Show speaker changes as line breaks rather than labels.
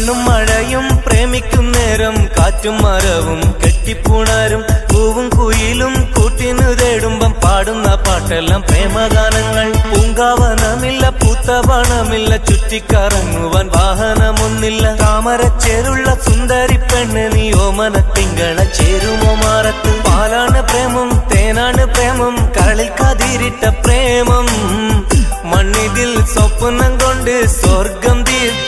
മണ്ണും മഴയും പ്രേമിക്കും നേരം കാറ്റും മരവും കെട്ടിപ്പുണരും പൂവും കുയിലും കൂട്ടിനു തേടുമ്പം പാടുന്ന പാട്ടെല്ലാം പ്രേമഗാനങ്ങൾ. പൂങ്കാവനമില്ല, പൂത്തവണമില്ല, ചുറ്റിക്കറങ്ങുവാൻ വാഹനമൊന്നില്ല. താമരച്ചേരുള്ള സുന്ദരി പെണ്ണ് നീ ഓമന തിങ്കള ചേരുമോ മാറത്ത്. പാലാണ് പ്രേമം, തേനാണ് പ്രേമം, കളിൽ കതിരിട്ട പ്രേമം. മണ്ണിതിൽ സ്വപ്നം കൊണ്ട് സ്വർഗം തീർത്ത